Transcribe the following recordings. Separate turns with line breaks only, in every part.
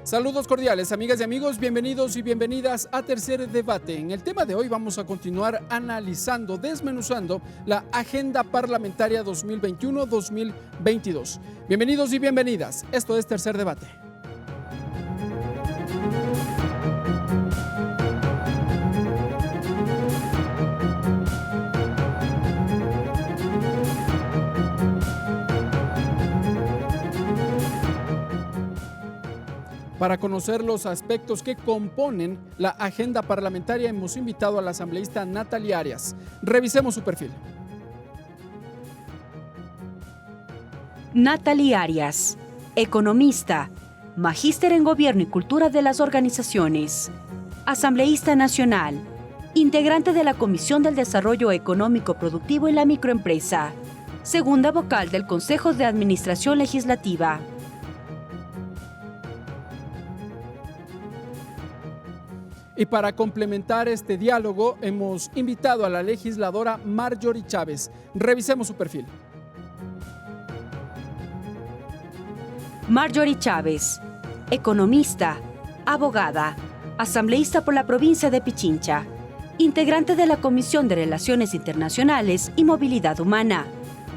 Saludos cordiales, amigas y amigos, bienvenidos y bienvenidas a Tercer Debate. En el tema de hoy vamos a continuar analizando, desmenuzando la agenda parlamentaria 2021-2022. Bienvenidos y bienvenidas, esto es Tercer Debate. Para conocer los aspectos que componen la agenda parlamentaria, hemos invitado a la asambleísta Natalie Arias. Revisemos su perfil.
Natalie Arias, economista, magíster en Gobierno y Cultura de las Organizaciones, asambleísta nacional, integrante de la Comisión del Desarrollo Económico Productivo y la Microempresa, segunda vocal del Consejo de Administración Legislativa.
Y para complementar este diálogo, hemos invitado a la legisladora Marjorie Chávez. Revisemos su perfil.
Marjorie Chávez, economista, abogada, asambleísta por la provincia de Pichincha, integrante de la Comisión de Relaciones Internacionales y Movilidad Humana,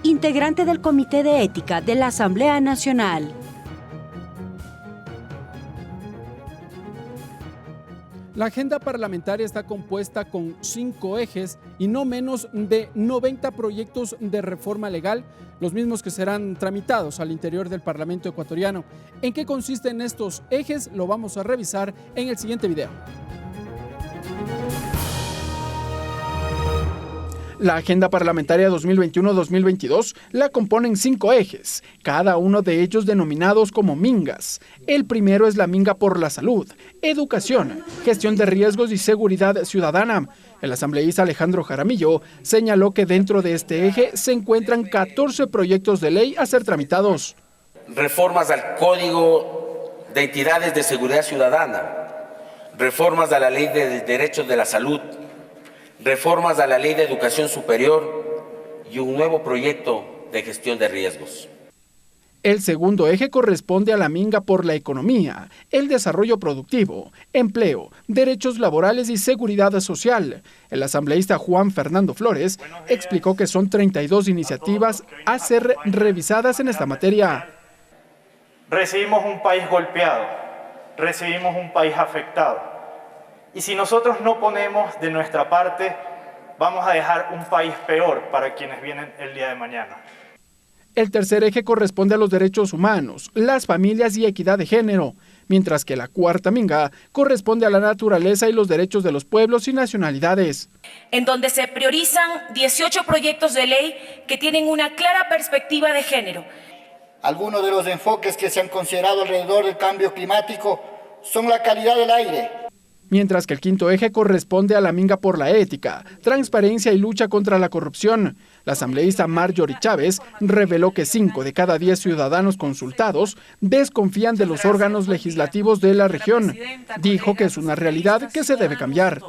integrante del Comité de Ética de la Asamblea Nacional.
La agenda parlamentaria está compuesta con 5 ejes y no menos de 90 proyectos de reforma legal, los mismos que serán tramitados al interior del Parlamento ecuatoriano. ¿En qué consisten estos ejes? Lo vamos a revisar en el siguiente video. La agenda parlamentaria 2021-2022 la componen 5 ejes, cada uno de ellos denominados como mingas. El primero es la minga por la salud, educación, gestión de riesgos y seguridad ciudadana. El asambleísta Alejandro Jaramillo señaló que dentro de este eje se encuentran 14 proyectos de ley a ser tramitados.
Reformas al Código de Entidades de Seguridad Ciudadana, reformas a la Ley de Derechos de la Salud, reformas a la Ley de Educación Superior y un nuevo proyecto de gestión de riesgos.
El segundo eje corresponde a la minga por la economía, el desarrollo productivo, empleo, derechos laborales y seguridad social. El asambleísta Juan Fernando Flores explicó que son 32 iniciativas a ser revisadas en esta materia.
Recibimos un país golpeado, recibimos un país afectado. Y si nosotros no ponemos de nuestra parte, vamos a dejar un país peor para quienes vienen el día de mañana.
El tercer eje corresponde a los derechos humanos, las familias y equidad de género, mientras que la cuarta minga corresponde a la naturaleza y los derechos de los pueblos y nacionalidades.
En donde se priorizan 18 proyectos de ley que tienen una clara perspectiva de género.
Algunos de los enfoques que se han considerado alrededor del cambio climático son la calidad del aire,
mientras que el quinto eje corresponde a la minga por la ética, transparencia y lucha contra la corrupción. La asambleísta Marjorie Chávez reveló que 5 de cada 10 ciudadanos consultados desconfían de los órganos legislativos de la región. Dijo que es una realidad que se debe cambiar.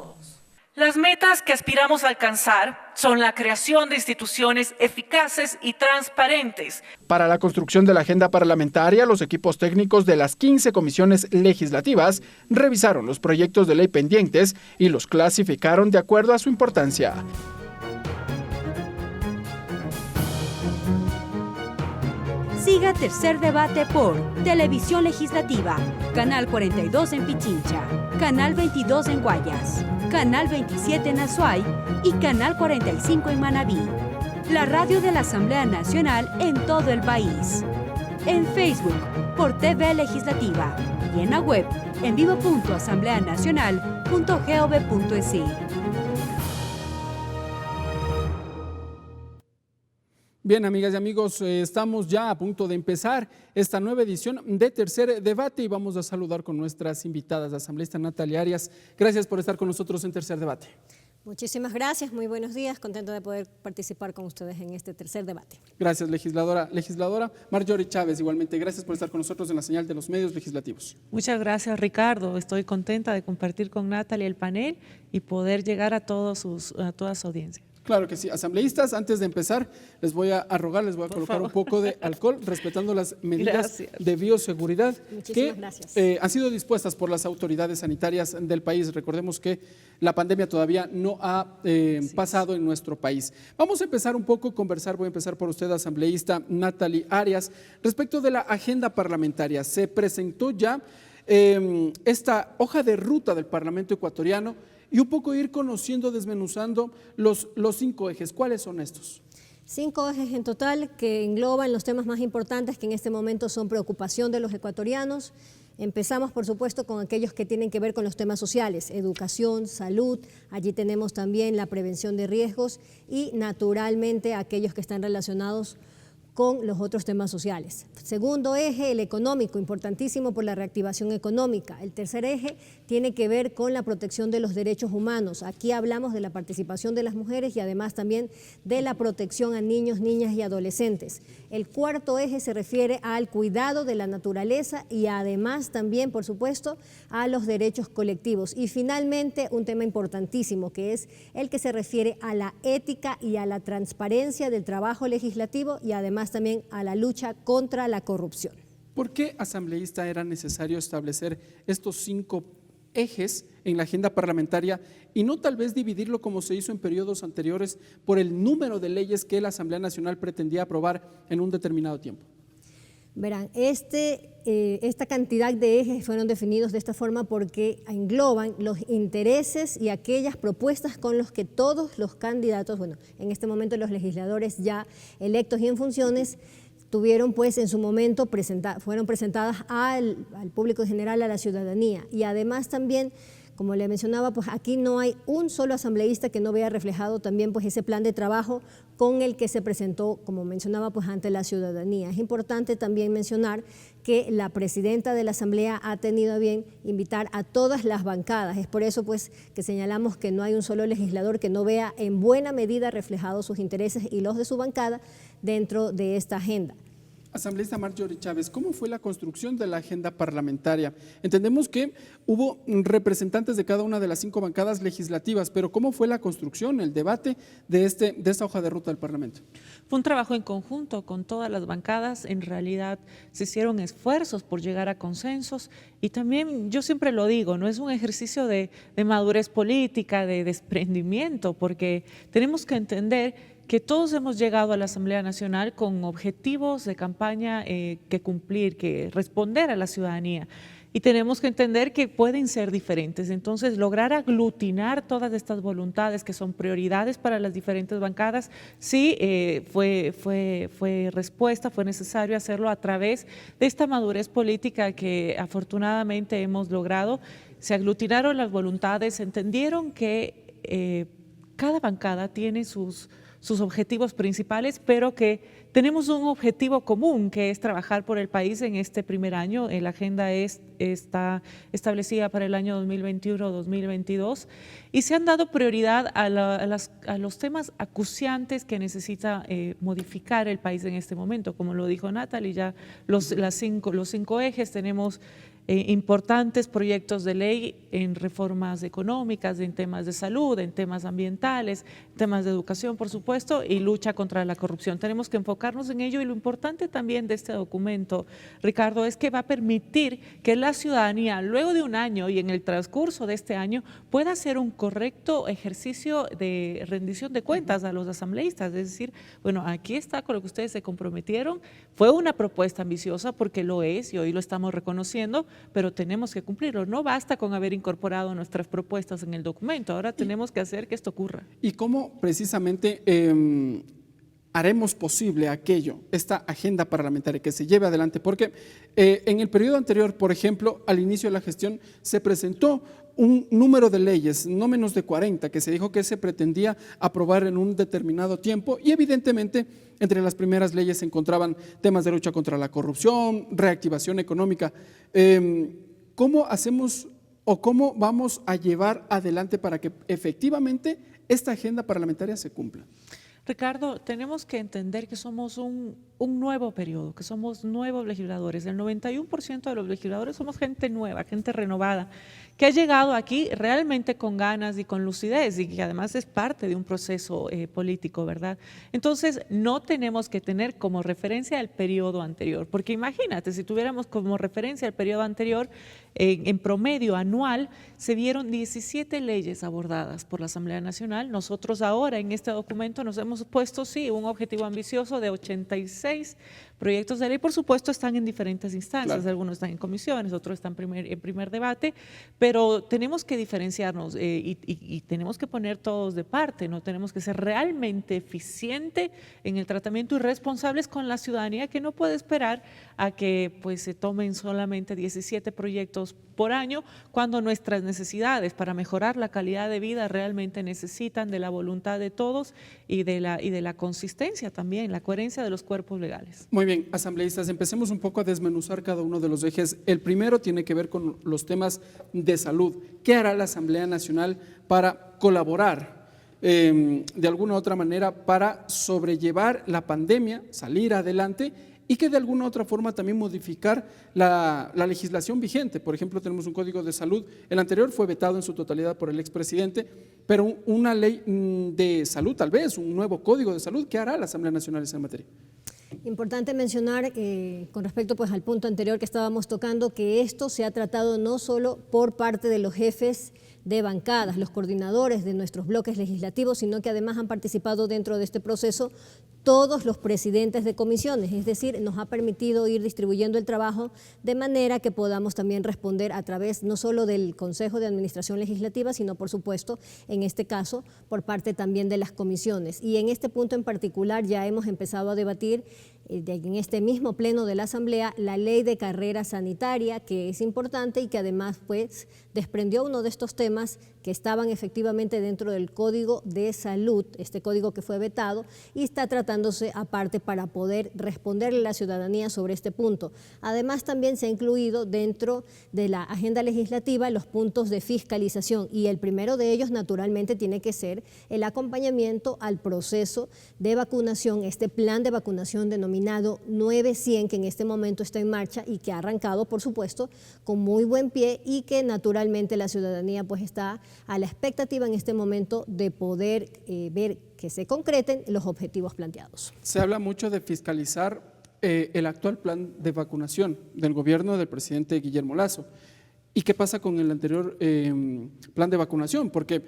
Las metas que aspiramos a alcanzar son la creación de instituciones eficaces y transparentes.
Para la construcción de la agenda parlamentaria, los equipos técnicos de las 15 comisiones legislativas revisaron los proyectos de ley pendientes y los clasificaron de acuerdo a su importancia.
Siga Tercer Debate por Televisión Legislativa, Canal 42 en Pichincha, Canal 22 en Guayas, Canal 27 en Azuay y Canal 45 en Manabí. La radio de la Asamblea Nacional en todo el país. En Facebook por TV Legislativa y en la web en vivo.asambleanacional.gov.es.
Bien, amigas y amigos, estamos ya a punto de empezar esta nueva edición de Tercer Debate y vamos a saludar con nuestras invitadas, la asambleísta Natalie Arias. Gracias por estar con nosotros en Tercer Debate.
Muchísimas gracias, muy buenos días, contento de poder participar con ustedes en este tercer debate.
Gracias, legisladora. Legisladora Marjorie Chávez, igualmente, gracias por estar con nosotros en la señal de los medios legislativos.
Muchas gracias, Ricardo. Estoy contenta de compartir con Natalie el panel y poder llegar a toda su audiencia.
Claro que sí. Asambleístas, antes de empezar, les voy a rogar, les voy a colocar un poco de alcohol, respetando las medidas de bioseguridad que han sido dispuestas por las autoridades sanitarias del país. Recordemos que la pandemia todavía no ha pasado en nuestro país. Vamos a empezar un poco a conversar. Voy a empezar por usted, asambleísta Natalie Arias, respecto de la agenda parlamentaria. Se presentó ya esta hoja de ruta del Parlamento ecuatoriano y un poco ir conociendo, desmenuzando los 5 ejes. ¿Cuáles son estos?
5 ejes en total que engloban los temas más importantes que en este momento son preocupación de los ecuatorianos. Empezamos, por supuesto, con aquellos que tienen que ver con los temas sociales, educación, salud, allí tenemos también la prevención de riesgos y, naturalmente, aquellos que están relacionados con los otros temas sociales. Segundo eje, el económico, importantísimo por la reactivación económica. El tercer eje tiene que ver con la protección de los derechos humanos. Aquí hablamos de la participación de las mujeres y además también de la protección a niños, niñas y adolescentes. El cuarto eje se refiere al cuidado de la naturaleza y además también, por supuesto, a los derechos colectivos. Y finalmente, un tema importantísimo que es el que se refiere a la ética y a la transparencia del trabajo legislativo y además también a la lucha contra la corrupción.
¿Por qué, asambleísta, era necesario establecer estos 5 ejes en la agenda parlamentaria y no tal vez dividirlo como se hizo en periodos anteriores por el número de leyes que la Asamblea Nacional pretendía aprobar en un determinado tiempo?
Verán, esta cantidad de ejes fueron definidos de esta forma porque engloban los intereses y aquellas propuestas con los que todos los candidatos, bueno, en este momento los legisladores ya electos y en funciones, tuvieron pues en su momento, fueron presentadas al público en general, a la ciudadanía. Y además también, como le mencionaba, pues aquí no hay un solo asambleísta que no vea reflejado también pues ese plan de trabajo con el que se presentó, como mencionaba, pues ante la ciudadanía. Es importante también mencionar que la presidenta de la Asamblea ha tenido a bien invitar a todas las bancadas. Es por eso pues que señalamos que no hay un solo legislador que no vea en buena medida reflejados sus intereses y los de su bancada dentro de esta agenda.
Asambleísta Marjorie Chávez, ¿cómo fue la construcción de la agenda parlamentaria? Entendemos que hubo representantes de cada una de las 5 bancadas legislativas, pero ¿cómo fue la construcción, el debate de esta hoja de ruta del Parlamento?
Fue un trabajo en conjunto con todas las bancadas. En realidad se hicieron esfuerzos por llegar a consensos y también, yo siempre lo digo, no es un ejercicio de madurez política, de desprendimiento, porque tenemos que entender que todos hemos llegado a la Asamblea Nacional con objetivos de campaña que cumplir, que responder a la ciudadanía. Y tenemos que entender que pueden ser diferentes. Entonces, lograr aglutinar todas estas voluntades que son prioridades para las diferentes bancadas, sí fue respuesta, fue necesario hacerlo a través de esta madurez política que afortunadamente hemos logrado. Se aglutinaron las voluntades, se entendieron que cada bancada tiene sus objetivos principales, pero que tenemos un objetivo común, que es trabajar por el país en este primer año. La agenda está establecida para el año 2021-2022 y se han dado prioridad a los temas acuciantes que necesita modificar el país en este momento. Como lo dijo Natalie, ya los 5 ejes tenemos importantes proyectos de ley en reformas económicas, en temas de salud, en temas ambientales, temas de educación, por supuesto, y lucha contra la corrupción. Tenemos que enfocarnos en ello y lo importante también de este documento, Ricardo, es que va a permitir que la ciudadanía, luego de un año y en el transcurso de este año, pueda hacer un correcto ejercicio de rendición de cuentas a los asambleístas. Es decir, bueno, aquí está con lo que ustedes se comprometieron. Fue una propuesta ambiciosa porque lo es y hoy lo estamos reconociendo, pero tenemos que cumplirlo. No basta con haber incorporado nuestras propuestas en el documento, ahora tenemos que hacer que esto ocurra.
¿Y cómo precisamente haremos posible aquello, esta agenda parlamentaria que se lleve adelante? Porque en el periodo anterior, por ejemplo, al inicio de la gestión, se presentó un número de leyes, no menos de 40, que se dijo que se pretendía aprobar en un determinado tiempo y evidentemente entre las primeras leyes se encontraban temas de lucha contra la corrupción, reactivación económica. ¿Cómo hacemos o cómo vamos a llevar adelante para que efectivamente esta agenda parlamentaria se cumpla?
Ricardo, tenemos que entender que somos un un nuevo periodo, que somos nuevos legisladores. El 91% de los legisladores somos gente nueva, gente renovada, que ha llegado aquí realmente con ganas y con lucidez y que además es parte de un proceso político, ¿verdad? Entonces, no tenemos que tener como referencia el periodo anterior, porque imagínate, si tuviéramos como referencia el periodo anterior, en promedio anual se vieron 17 leyes abordadas por la Asamblea Nacional. Nosotros ahora en este documento nos hemos puesto, sí, un objetivo ambicioso de 86 proyectos de ley. Por supuesto, están en diferentes instancias, claro. Algunos están en comisiones, otros están en primer debate, pero tenemos que diferenciarnos y tenemos que poner todos de parte, ¿no? Tenemos que ser realmente eficientes en el tratamiento y responsables con la ciudadanía, que no puede esperar a que pues, se tomen solamente 17 proyectos por año, cuando nuestras necesidades para mejorar la calidad de vida realmente necesitan de la voluntad de todos y de la consistencia también, la coherencia de los cuerpos legales.
Muy bien, asambleístas, empecemos un poco a desmenuzar cada uno de los ejes. El primero tiene que ver con los temas de salud. ¿Qué hará la Asamblea Nacional para colaborar de alguna u otra manera para sobrellevar la pandemia, salir adelante y que de alguna u otra forma también modificar la legislación vigente? Por ejemplo, tenemos un código de salud, el anterior fue vetado en su totalidad por el expresidente, pero una ley de salud, tal vez, un nuevo código de salud. ¿Qué hará la Asamblea Nacional en esa materia?
Importante mencionar con respecto pues, al punto anterior que estábamos tocando, que esto se ha tratado no solo por parte de los jefes de bancadas, los coordinadores de nuestros bloques legislativos, sino que además han participado dentro de este proceso todos los presidentes de comisiones, es decir, nos ha permitido ir distribuyendo el trabajo de manera que podamos también responder a través no solo del Consejo de Administración Legislativa, sino por supuesto, en este caso, por parte también de las comisiones. Y en este punto en particular ya hemos empezado a debatir en este mismo pleno de la Asamblea la ley de carrera sanitaria, que es importante y que además pues desprendió uno de estos temas que estaban efectivamente dentro del Código de Salud, este código que fue vetado, y está tratándose aparte para poder responderle a la ciudadanía sobre este punto. Además también se ha incluido dentro de la agenda legislativa los puntos de fiscalización, y el primero de ellos naturalmente tiene que ser el acompañamiento al proceso de vacunación, este plan de vacunación denominado 900, que en este momento está en marcha y que ha arrancado, por supuesto, con muy buen pie, y que naturalmente la ciudadanía pues está a la expectativa en este momento de poder ver que se concreten los objetivos planteados.
Se habla mucho de fiscalizar el actual plan de vacunación del gobierno del presidente Guillermo Lasso. ¿Y qué pasa con el anterior plan de vacunación? Porque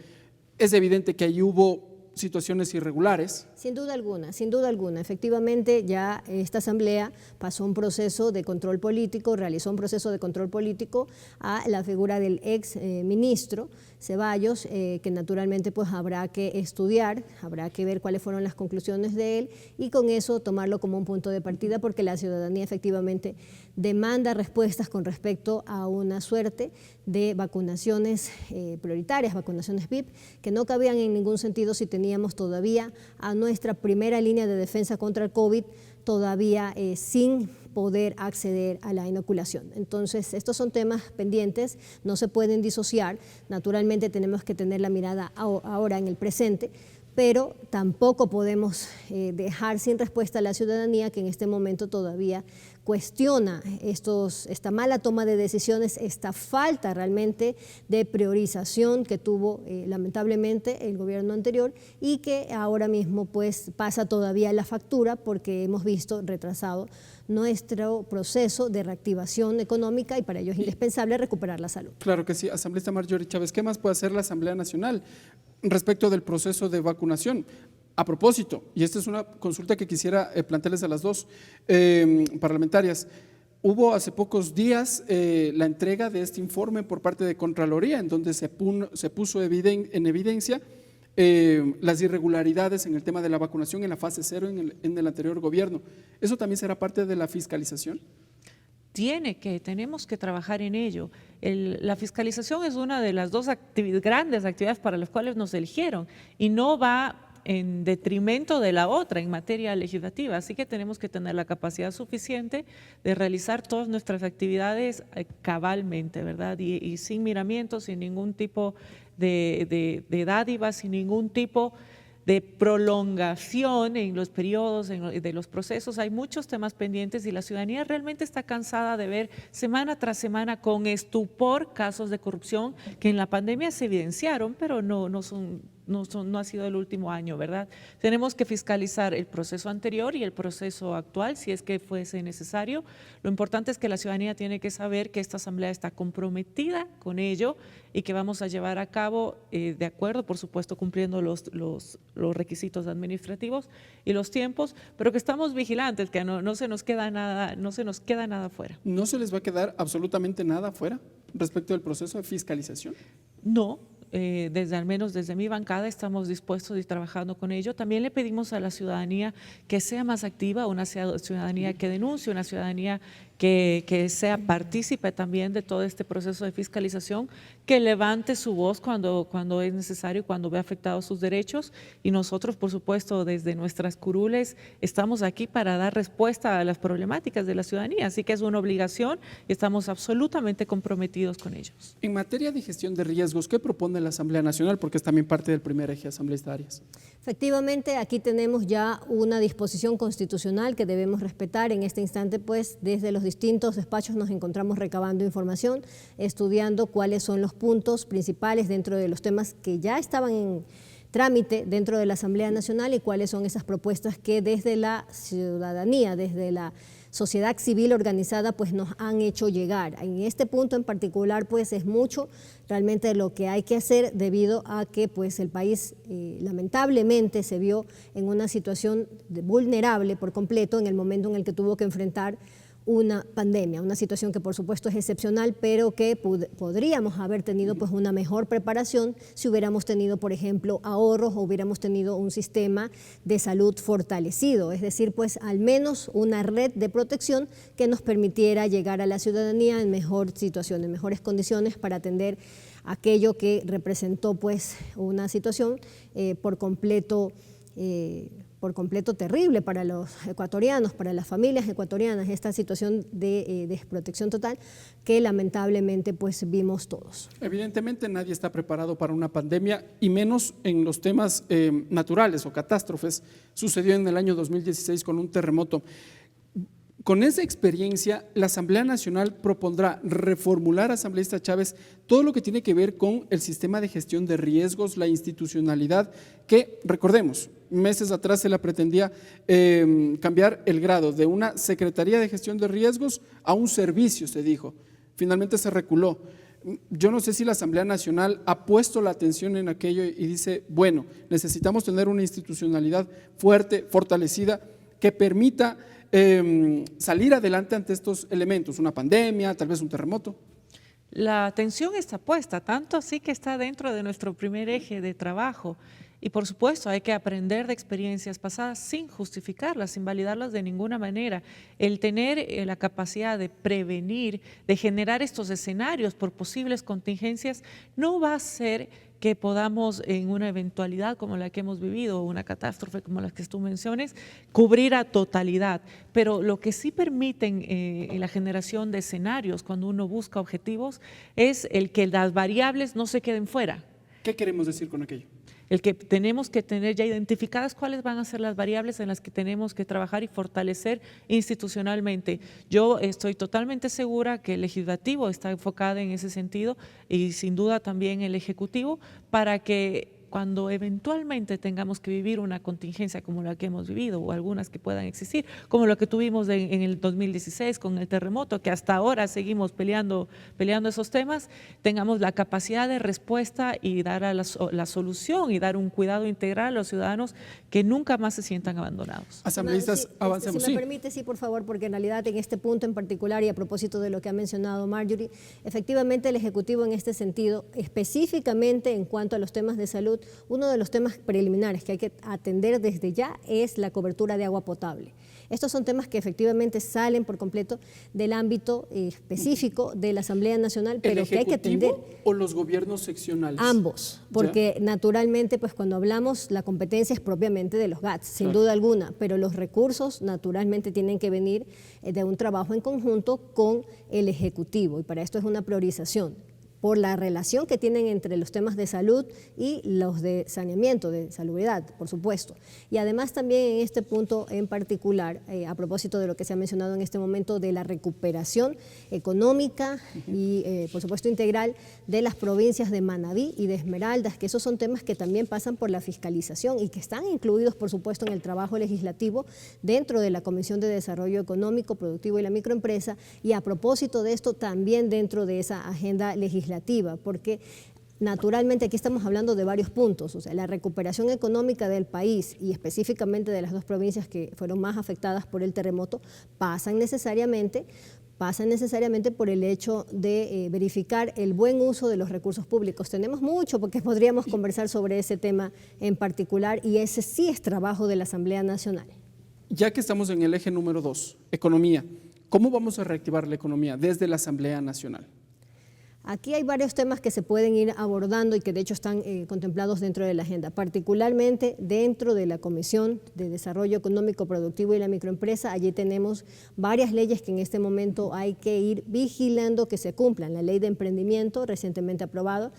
es evidente que ahí hubo situaciones irregulares.
Sin duda alguna, sin duda alguna. Efectivamente, ya esta Asamblea pasó un proceso de control político, realizó un proceso de control político a la figura del ex ministro Ceballos, que naturalmente pues habrá que estudiar, habrá que ver cuáles fueron las conclusiones de él y con eso tomarlo como un punto de partida, porque la ciudadanía efectivamente demanda respuestas con respecto a una suerte de vacunaciones prioritarias, vacunaciones VIP, que no cabían en ningún sentido si teníamos todavía a nuestra primera línea de defensa contra el COVID todavía sin poder acceder a la inoculación. Entonces, estos son temas pendientes, no se pueden disociar. Naturalmente tenemos que tener la mirada ahora en el presente, pero tampoco podemos dejar sin respuesta a la ciudadanía que en este momento todavía cuestiona esta mala toma de decisiones, esta falta realmente de priorización que tuvo lamentablemente el gobierno anterior y que ahora mismo pues pasa todavía la factura porque hemos visto retrasado nuestro proceso de reactivación económica y para ello es indispensable recuperar la salud.
Claro que sí. Asambleísta Marjorie Chávez, ¿qué más puede hacer la Asamblea Nacional respecto del proceso de vacunación? A propósito, y esta es una consulta que quisiera plantearles a las dos parlamentarias, hubo hace pocos días la entrega de este informe por parte de Contraloría, en donde se puso en evidencia las irregularidades en el tema de la vacunación en la fase 0 en el anterior gobierno. ¿Eso también será parte de la fiscalización?
Tenemos que trabajar en ello. La fiscalización es una de las dos grandes actividades para las cuales nos eligieron y no va en detrimento de la otra en materia legislativa, así que tenemos que tener la capacidad suficiente de realizar todas nuestras actividades cabalmente, ¿verdad? Y sin miramientos, sin ningún tipo de dádiva, sin ningún tipo de prolongación en los periodos de los procesos. Hay muchos temas pendientes y la ciudadanía realmente está cansada de ver semana tras semana con estupor casos de corrupción que en la pandemia se evidenciaron, pero no ha sido el último año, ¿verdad? Tenemos que fiscalizar el proceso anterior y el proceso actual, si es que fuese necesario. Lo importante es que la ciudadanía tiene que saber que esta Asamblea está comprometida con ello y que vamos a llevar a cabo, de acuerdo, por supuesto, cumpliendo los requisitos administrativos y los tiempos, pero que estamos vigilantes, que no se nos queda nada fuera.
¿No se les va a quedar absolutamente nada fuera respecto al proceso de fiscalización?
No. Al menos desde mi bancada estamos dispuestos y trabajando con ello. También le pedimos a la ciudadanía que sea más activa, una ciudadanía que denuncie, una ciudadanía que sea partícipe también de todo este proceso de fiscalización, que levante su voz cuando es necesario, cuando ve afectados sus derechos, y nosotros, por supuesto, desde nuestras curules estamos aquí para dar respuesta a las problemáticas de la ciudadanía, así que es una obligación y estamos absolutamente comprometidos con ellos.
En materia de gestión de riesgos, ¿qué propone la Asamblea Nacional? Porque es también parte del primer eje asambleísta Arias.
Efectivamente, aquí tenemos ya una disposición constitucional que debemos respetar. En este instante, pues, desde los distintos despachos nos encontramos recabando información, estudiando cuáles son los puntos principales dentro de los temas que ya estaban en trámite dentro de la Asamblea Nacional y cuáles son esas propuestas que desde la ciudadanía, desde la sociedad civil organizada, pues nos han hecho llegar. En este punto en particular, pues es mucho realmente lo que hay que hacer debido a que pues el país lamentablemente se vio en una situación vulnerable por completo en el momento en el que tuvo que enfrentar una pandemia, una situación que por supuesto es excepcional, pero que podríamos haber tenido pues una mejor preparación si hubiéramos tenido, por ejemplo, ahorros o hubiéramos tenido un sistema de salud fortalecido, es decir, pues al menos una red de protección que nos permitiera llegar a la ciudadanía en mejor situación, en mejores condiciones para atender aquello que representó pues una situación por completo terrible para los ecuatorianos, para las familias ecuatorianas, esta situación de desprotección total que lamentablemente pues vimos todos.
Evidentemente nadie está preparado para una pandemia y menos en los temas naturales o catástrofes. Sucedió en el año 2016 con un terremoto. Con esa experiencia, la Asamblea Nacional propondrá reformular, asambleísta Chávez, todo lo que tiene que ver con el sistema de gestión de riesgos, la institucionalidad, que, recordemos, meses atrás se la pretendía cambiar el grado de una Secretaría de Gestión de Riesgos a un servicio, se dijo. Finalmente se reculó. Yo no sé si la Asamblea Nacional ha puesto la atención en aquello y dice, bueno, necesitamos tener una institucionalidad fuerte, fortalecida, que permita salir adelante ante estos elementos, una pandemia, tal vez un terremoto.
La atención está puesta, tanto así que está dentro de nuestro primer eje de trabajo. Y por supuesto hay que aprender de experiencias pasadas sin justificarlas, sin validarlas de ninguna manera. El tener la capacidad de prevenir, de generar estos escenarios por posibles contingencias, no va a ser que podamos en una eventualidad como la que hemos vivido, una catástrofe como las que tú menciones, cubrir a totalidad. Pero lo que sí permiten la generación de escenarios cuando uno busca objetivos es el que las variables no se queden fuera.
¿Qué queremos decir con aquello?
El que tenemos que tener ya identificadas cuáles van a ser las variables en las que tenemos que trabajar y fortalecer institucionalmente. Yo estoy totalmente segura que el legislativo está enfocado en ese sentido y sin duda también el ejecutivo para que cuando eventualmente tengamos que vivir una contingencia como la que hemos vivido o algunas que puedan existir, como lo que tuvimos en el 2016 con el terremoto, que hasta ahora seguimos peleando esos temas, tengamos la capacidad de respuesta y dar la solución y dar un cuidado integral a los ciudadanos que nunca más se sientan abandonados.
Asambleístas, avancemos.
Si me permite, sí, por favor, porque en realidad en este punto en particular y a propósito de lo que ha mencionado Marjorie, efectivamente el Ejecutivo en este sentido, específicamente en cuanto a los temas de salud, uno de los temas preliminares que hay que atender desde ya es la cobertura de agua potable. Estos son temas que efectivamente salen por completo del ámbito específico de la Asamblea Nacional, pero que hay que atender.
¿El Ejecutivo o los gobiernos seccionales?
Ambos, porque naturalmente pues cuando hablamos la competencia es propiamente de los GATS, sin duda alguna, pero los recursos naturalmente tienen que venir de un trabajo en conjunto con el Ejecutivo y para esto es una priorización. por la relación que tienen entre los temas de salud y los de saneamiento, de salubridad, por supuesto. Y además también en este punto en particular, a propósito de lo que se ha mencionado en este momento de la recuperación económica y por supuesto integral de las provincias de Manabí y de Esmeraldas, que esos son temas que también pasan por la fiscalización y que están incluidos por supuesto en el trabajo legislativo dentro de la Comisión de Desarrollo Económico, Productivo y la Microempresa, y a propósito de esto también dentro de esa agenda legislativa, porque naturalmente aquí estamos hablando de varios puntos, o sea, la recuperación económica del país y específicamente de las dos provincias que fueron más afectadas por el terremoto pasan necesariamente por el hecho de verificar el buen uso de los recursos públicos. Tenemos mucho porque podríamos conversar sobre ese tema en particular y ese sí es trabajo de la Asamblea Nacional.
Ya que estamos en el eje número 2, economía, ¿cómo vamos a reactivar la economía desde la Asamblea Nacional?
Aquí hay varios temas que se pueden ir abordando y que de hecho están contemplados dentro de la agenda, particularmente dentro de la Comisión de Desarrollo Económico, Productivo y la Microempresa. Allí tenemos varias leyes que en este momento hay que ir vigilando que se cumplan. La Ley de Emprendimiento, recientemente aprobado,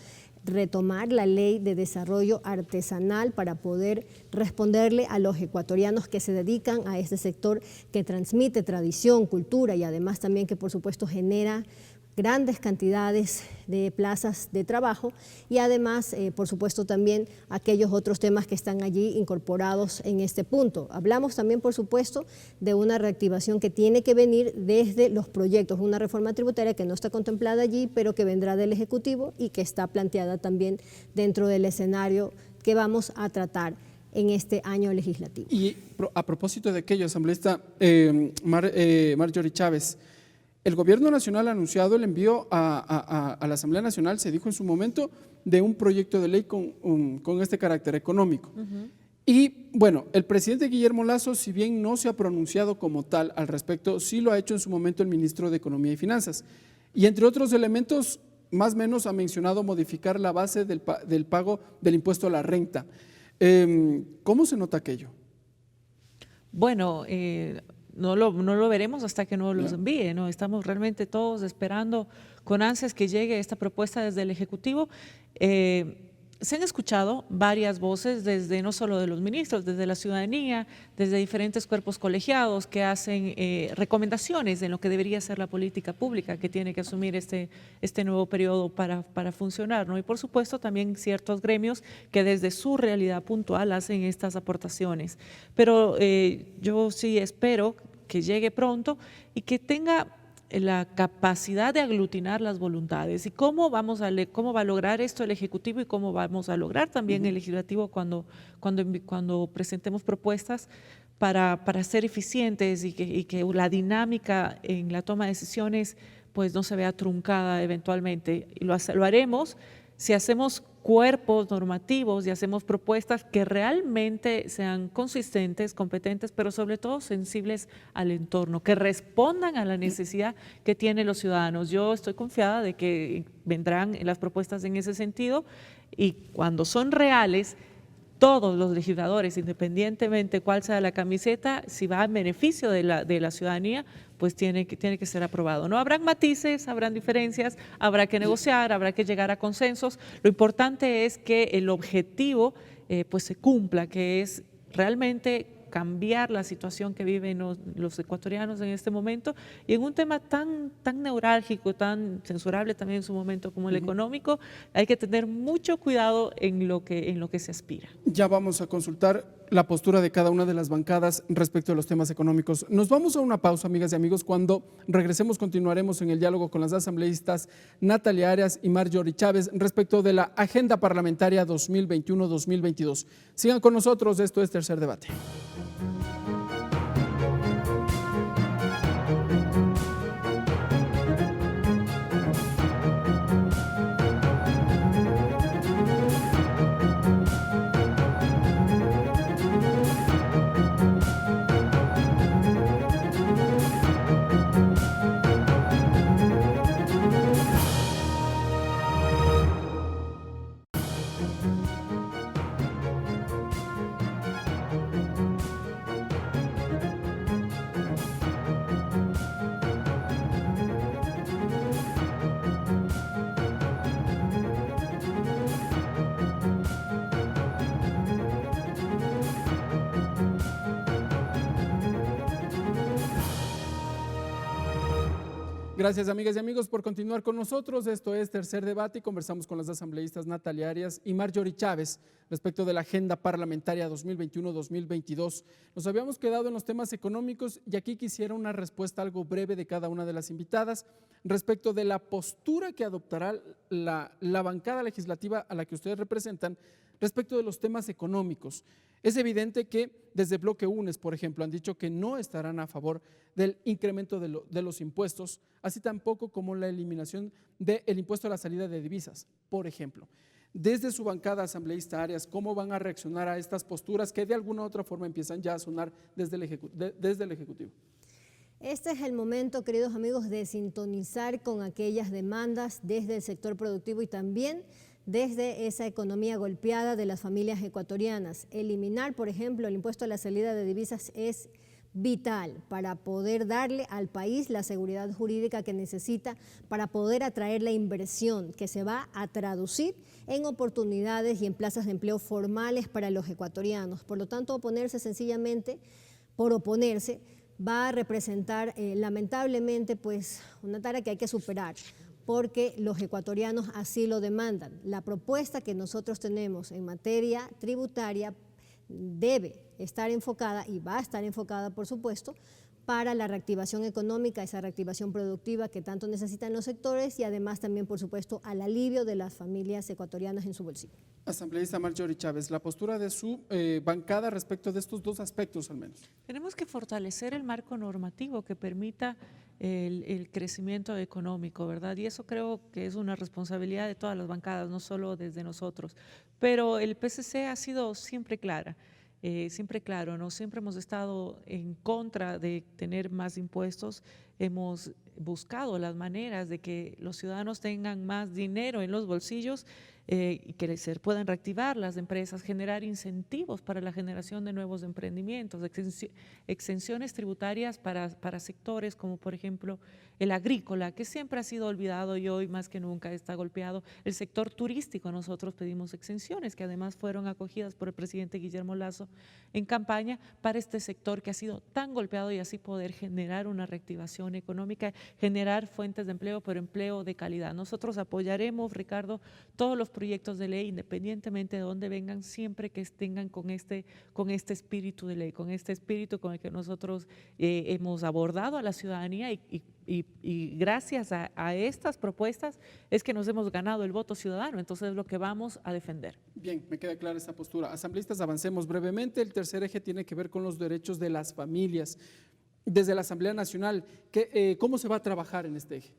retomar la Ley de Desarrollo Artesanal para poder responderle a los ecuatorianos que se dedican a este sector que transmite tradición, cultura y además también que por supuesto genera grandes cantidades de plazas de trabajo y además, por supuesto, también aquellos otros temas que están allí incorporados en este punto. Hablamos también, por supuesto, de una reactivación que tiene que venir desde los proyectos, una reforma tributaria que no está contemplada allí, pero que vendrá del Ejecutivo y que está planteada también dentro del escenario que vamos a tratar en este año legislativo.
Y a propósito de aquello, asambleísta Marjorie Chávez, el Gobierno Nacional ha anunciado el envío a la Asamblea Nacional, se dijo en su momento, de un proyecto de ley con este carácter económico. Y bueno, el presidente Guillermo Lasso, si bien no se ha pronunciado como tal al respecto, sí lo ha hecho en su momento el ministro de Economía y Finanzas. Y entre otros elementos, más o menos ha mencionado modificar la base del pago del impuesto a la renta. ¿Cómo se nota aquello?
Bueno, no lo veremos hasta que no los envíe, ¿no? Estamos realmente todos esperando con ansias que llegue esta propuesta desde el Ejecutivo. Se han escuchado varias voces, desde no solo de los ministros, desde la ciudadanía, desde diferentes cuerpos colegiados que hacen recomendaciones en lo que debería ser la política pública que tiene que asumir este nuevo periodo para funcionar, ¿no? Y por supuesto también ciertos gremios que desde su realidad puntual hacen estas aportaciones. Pero yo sí espero que llegue pronto y que tenga la capacidad de aglutinar las voluntades. ¿Y cómo va a lograr esto el Ejecutivo y cómo vamos a lograr también el Legislativo cuando presentemos propuestas para ser eficientes y que la dinámica en la toma de decisiones pues no se vea truncada eventualmente? Y lo haremos si hacemos cuerpos normativos y hacemos propuestas que realmente sean consistentes, competentes, pero sobre todo sensibles al entorno, que respondan a la necesidad que tienen los ciudadanos. Yo estoy confiada de que vendrán las propuestas en ese sentido y cuando son reales, todos los legisladores, independientemente cuál sea la camiseta, si va en beneficio de la ciudadanía, pues tiene que ser aprobado. No habrán matices, habrán diferencias, habrá que negociar, habrá que llegar a consensos. Lo importante es que el objetivo pues se cumpla, que es realmente cambiar la situación que viven los ecuatorianos en este momento y en un tema tan neurálgico, tan censurable también en su momento como el económico, hay que tener mucho cuidado en lo que se aspira. Ya vamos a consultar la postura de cada una de las bancadas respecto a los temas económicos. Nos vamos a una pausa, amigas y amigos. Cuando regresemos continuaremos en el diálogo con las asambleístas Natalia Arias y Marjorie Chávez respecto de la agenda parlamentaria 2021-2022. Sigan con nosotros, esto es Tercer Debate.
Gracias, amigas y amigos, por continuar con nosotros. Esto es Tercer Debate y conversamos con las asambleístas Natalia Arias y Marjorie Chávez respecto de la agenda parlamentaria 2021-2022. Nos habíamos quedado en los temas económicos y aquí quisiera una respuesta algo breve de cada una de las invitadas respecto de la postura que adoptará la bancada legislativa a la que ustedes representan respecto de los temas económicos. Es evidente que desde Bloque UNES, por ejemplo, han dicho que no estarán a favor del incremento de los impuestos, así tampoco como la eliminación del impuesto a la salida de divisas, por ejemplo. Desde su bancada asambleísta Arias, ¿cómo van a reaccionar a estas posturas que de alguna u otra forma empiezan ya a sonar desde el Ejecutivo?
Este es el momento, queridos amigos, de sintonizar con aquellas demandas desde el sector productivo y también desde esa economía golpeada de las familias ecuatorianas. Eliminar, por ejemplo, el impuesto a la salida de divisas es vital para poder darle al país la seguridad jurídica que necesita para poder atraer la inversión que se va a traducir en oportunidades y en plazas de empleo formales para los ecuatorianos. Por lo tanto, oponerse sencillamente por oponerse va a representar lamentablemente pues una tarea que hay que superar, porque los ecuatorianos así lo demandan. La propuesta que nosotros tenemos en materia tributaria debe estar enfocada y va a estar enfocada, por supuesto, para la reactivación económica, esa reactivación productiva que tanto necesitan los sectores y además también, por supuesto, al alivio de las familias ecuatorianas en su bolsillo. Asambleísta
Marjorie Chávez, la postura de su bancada respecto de estos dos aspectos al menos.
Tenemos que fortalecer el marco normativo que permita el crecimiento económico, ¿verdad? Y eso creo que es una responsabilidad de todas las bancadas, no solo desde nosotros. Pero el PCC ha sido siempre claro, ¿no? Siempre hemos estado en contra de tener más impuestos, hemos buscado las maneras de que los ciudadanos tengan más dinero en los bolsillos y que se puedan reactivar las empresas, generar incentivos para la generación de nuevos emprendimientos, exenciones tributarias para sectores como por ejemplo el agrícola, que siempre ha sido olvidado y hoy más que nunca está golpeado. El sector turístico, nosotros pedimos exenciones que además fueron acogidas por el presidente Guillermo Lasso en campaña para este sector que ha sido tan golpeado y así poder generar una reactivación económica, generar fuentes de empleo, pero empleo de calidad. Nosotros apoyaremos, Ricardo, todos los proyectos de ley, independientemente de dónde vengan, siempre que tengan con este espíritu de ley, con este espíritu con el que nosotros hemos abordado a la ciudadanía y gracias a estas propuestas es que nos hemos ganado el voto ciudadano, entonces es lo que vamos a defender.
Bien, me queda clara esa postura. Asambleístas, avancemos brevemente. El tercer eje tiene que ver con los derechos de las familias. Desde la Asamblea Nacional, ¿cómo se va a trabajar en este eje?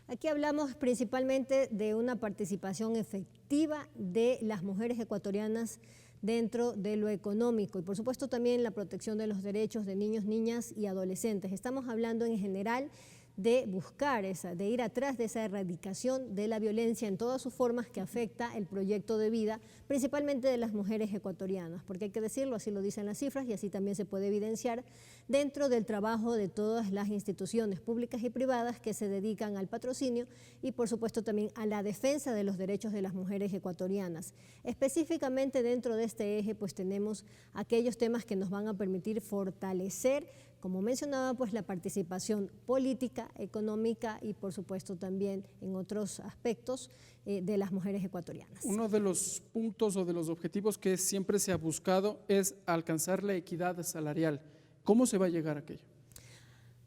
Aquí hablamos principalmente de una participación efectiva de las mujeres ecuatorianas dentro de lo económico y por supuesto también la protección de los derechos de niños, niñas y adolescentes. Estamos hablando en general de buscar de ir atrás de esa erradicación de la violencia en todas sus formas que afecta el proyecto de vida, principalmente de las mujeres ecuatorianas, porque hay que decirlo, así lo dicen las cifras y así también se puede evidenciar dentro del trabajo de todas las instituciones públicas y privadas que se dedican al patrocinio y por supuesto también a la defensa de los derechos de las mujeres ecuatorianas. Específicamente dentro de este eje pues tenemos aquellos temas que nos van a permitir fortalecer, como mencionaba, pues la participación política, económica y por supuesto también en otros aspectos de las mujeres ecuatorianas.
Uno de los puntos o de los objetivos que siempre se ha buscado es alcanzar la equidad salarial. ¿Cómo se va a llegar a aquello?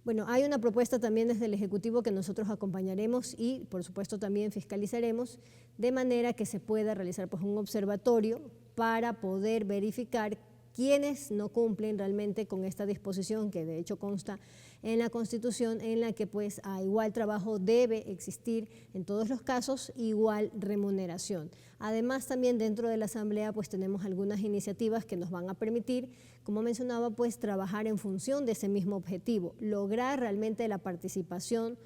Bueno, hay una propuesta también desde el Ejecutivo que nosotros acompañaremos y por supuesto también fiscalizaremos de manera que se pueda realizar pues un observatorio para poder verificar quienes no cumplen realmente con esta disposición que de hecho consta en la Constitución, en la que pues a igual trabajo debe existir en todos los casos igual remuneración. Además también dentro de la Asamblea pues tenemos algunas iniciativas que nos van a permitir, como mencionaba, pues trabajar en función de ese mismo objetivo, lograr realmente la participación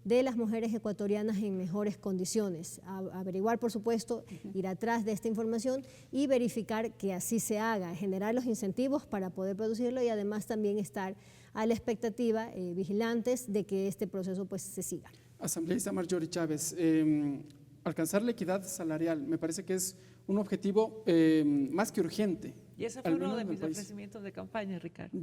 de las mujeres ecuatorianas en mejores condiciones, averiguar por supuesto, ir atrás de esta información y verificar que así se haga, generar los incentivos para poder producirlo y además también estar a la expectativa, vigilantes de que este proceso pues se siga.
Asambleísta Marjorie Chávez, alcanzar la equidad salarial me parece que es un objetivo más que urgente.
Y ese fue uno de mis ofrecimientos de campaña, Ricardo.